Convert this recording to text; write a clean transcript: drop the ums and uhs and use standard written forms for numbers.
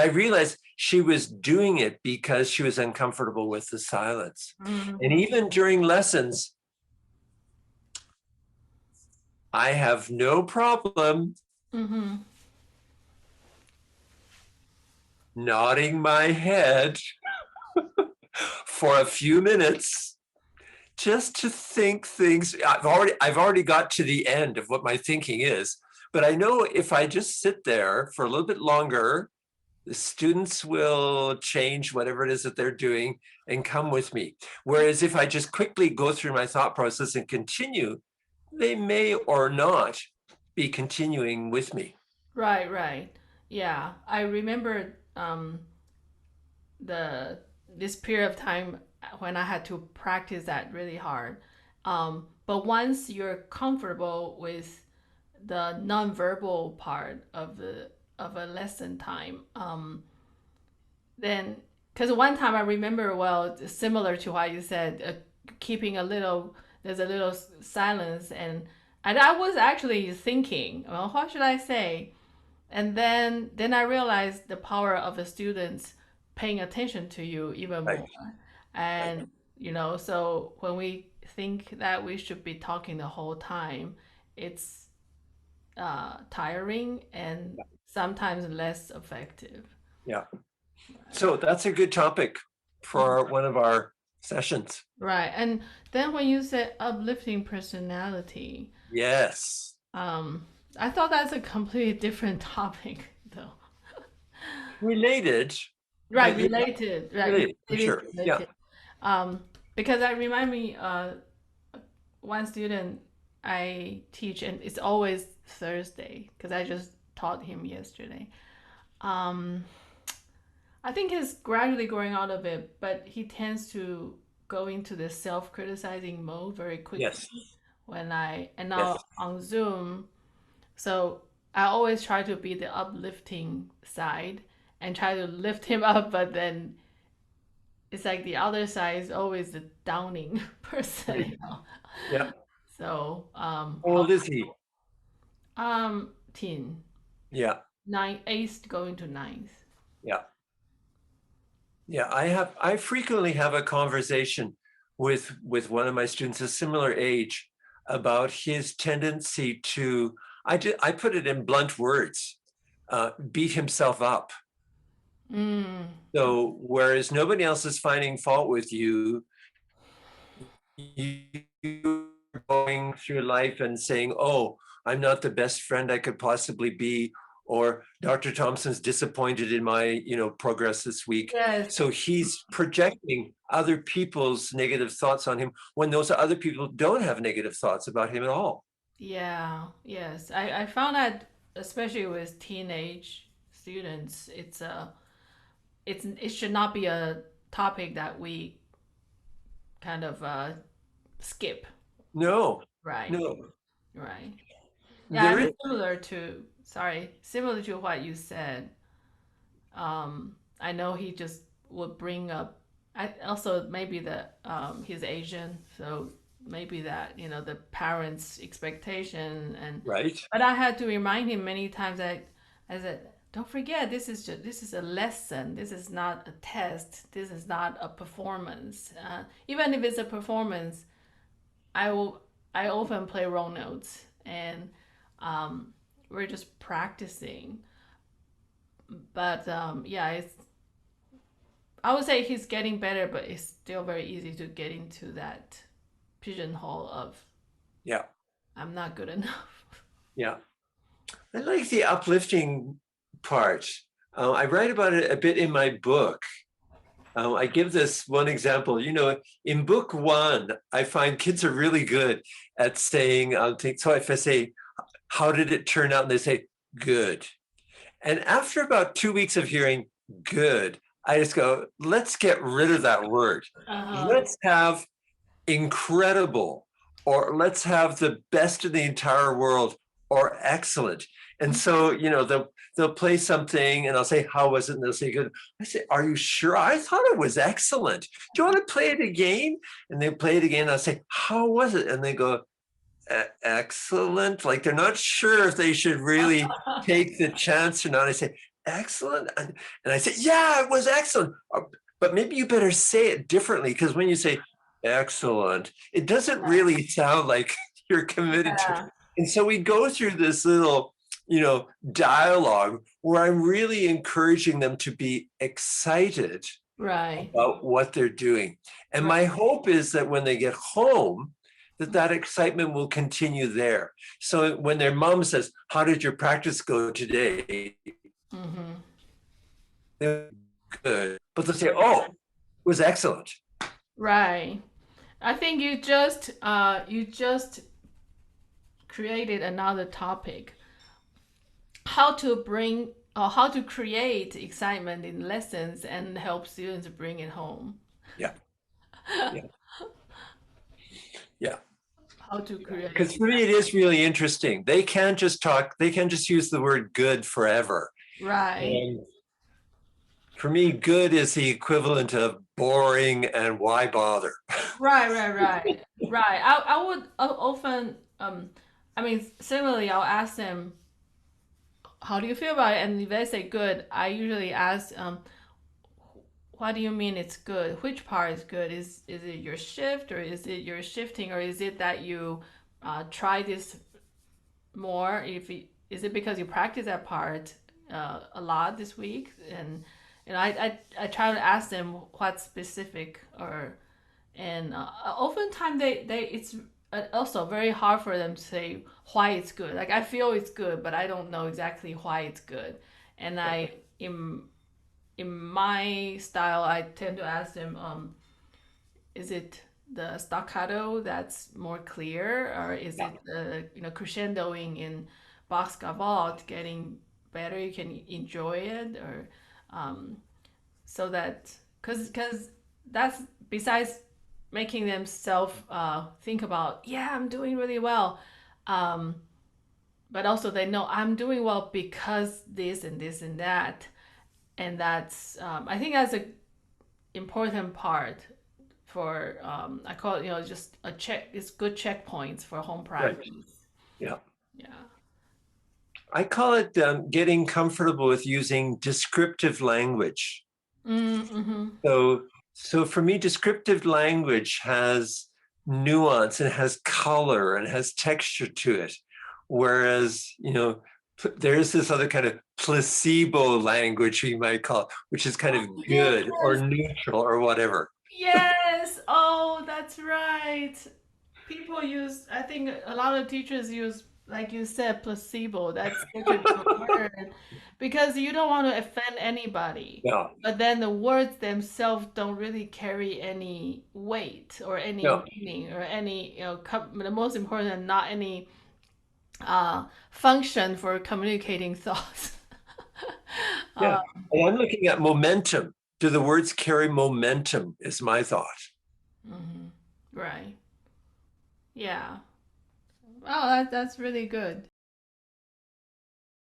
I realized she was doing it because she was uncomfortable with the silence. Mm-hmm. And even during lessons, I have no problem Mm-hmm. nodding my head for a few minutes just to think things. I've already got to the end of what my thinking is, but I know if I just sit there for a little bit longer, the students will change whatever it is that they're doing and come with me. Whereas if I just quickly go through my thought process and continue, they may or not be continuing with me. Right, right. Yeah, I remember the this period of time when I had to practice that really hard. But once you're comfortable with the nonverbal part of a lesson time, then because one time I remember well, similar to what you said, keeping a little there's a little silence and I was actually thinking, well, what should I say? And then I realized the power of the students paying attention to you even Right, more. right. And so when we think that we should be talking the whole time, it's tiring and sometimes less effective. Yeah. Right. So that's a good topic for one of our sessions. Right. And then when you said uplifting personality, Yes. um, I thought that's a completely different topic, though. Related, Right, but yeah, related. Right, related for it is sure. Yeah. related. Because that remind me, one student I teach, and it's always Thursday because I just taught him yesterday. Um, I think he's gradually growing out of it, but he tends to go into the self-criticizing mode very quickly Yes. when I and now Yes. on Zoom. So I always try to be the uplifting side and try to lift him up, but then it's like the other side is always the downing Right. person. Yeah. So How old is he? teen Yeah. nine eighth going to ninth. Yeah. Yeah. I frequently have a conversation with one of my students a similar age about his tendency to, I put it in blunt words, beat himself up. Mm. So whereas nobody else is finding fault with you, you going through life and saying, oh, I'm not the best friend I could possibly be, or Dr. Thompson's disappointed in my, progress this week. Yes. So he's projecting other people's negative thoughts on him when those other people don't have negative thoughts about him at all. Yeah. Yes. I found that especially with teenage students, it should not be a topic that we kind of skip. No, Right. no, Right. Yeah, there and is. similar to what you said. I know he just would bring up. I also maybe the he's Asian, so maybe that the parents' expectation and. Right. But I had to remind him many times that I said, "Don't forget, this is a lesson. This is not a test. This is not a performance. Even if it's a performance, I will. I often play wrong notes, and we're just practicing. But yeah, it's I would say he's getting better, but it's still very easy to get into that pigeonhole of Yeah. I'm not good enough. Yeah. I like the uplifting part. I write about it a bit in my book. I give this one example. In book one, I find kids are really good at saying, so if I say, how did it turn out? And they say, good. And after about 2 weeks of hearing good, I just go, let's get rid of that word. Uh-huh. Let's have incredible, or let's have the best in the entire world, or excellent. And so, they'll play something and I'll say, how was it? And they'll say, good. I say, are you sure? I thought it was excellent. Do you want to play it again? And they play it again. I'll say, how was it? And they go, excellent. Like they're not sure if they should really take the chance or not. I say, excellent? And I say, yeah, it was excellent. But maybe you better say it differently, because when you say excellent, it doesn't really sound like you're committed to it. Yeah. And so we go through this little, dialogue where I'm really encouraging them to be excited Right. about what they're doing. And Right. my hope is that when they get home, that excitement will continue there. So when their mom says, "How did your practice go today?" Mm-hmm. They're good, but they'll say, "Oh, it was excellent." Right. I think you just created another topic. How to bring or how to create excitement in lessons and help students bring it home. Yeah, yeah, yeah. How to Because create. for me, it is really interesting. They can't just talk. They can't just use the word "good" forever. Right. And for me, good is the equivalent of boring and why bother? Right. I would often I mean similarly I'll ask them how do you feel about it, and if they say good, I usually ask what do you mean it's good? Which part is good? Is it your shift, or is it your shifting, or is it that you try this more? Is it because you practice that part a lot this week? And I try to ask them what's specific, or and oftentimes they it's also very hard for them to say why it's good. Like I feel it's good, but I don't know exactly why it's good. And I in my style, I tend to ask them, is it the staccato that's more clear, or is Yeah, it the crescendoing in Bach's Gavotte getting better? You can enjoy it, or so that because that's besides making them self think about, yeah, I'm doing really well, um, but also they know I'm doing well because this and this and that, and that's I think that's a important part for I call it just a check. It's good checkpoints for home right. practice. Yeah. Yeah. I call it getting comfortable with using descriptive language. Mm-hmm. So for me, descriptive language has nuance and has color and has texture to it. Whereas, there's this other kind of placebo language we might call it, which is kind of good or Yes. neutral or whatever. Yes. Oh, that's right. People use, I think a lot of teachers use, like you said, placebo. That's such a good word because you don't want to offend anybody. Yeah, But then the words themselves don't really carry any weight or any yeah, meaning or any, the most important, not any function for communicating thoughts. yeah. uh, And I'm looking at momentum. Do the words carry momentum? Is my thought. mhm. Right. Yeah. Oh, that's really good.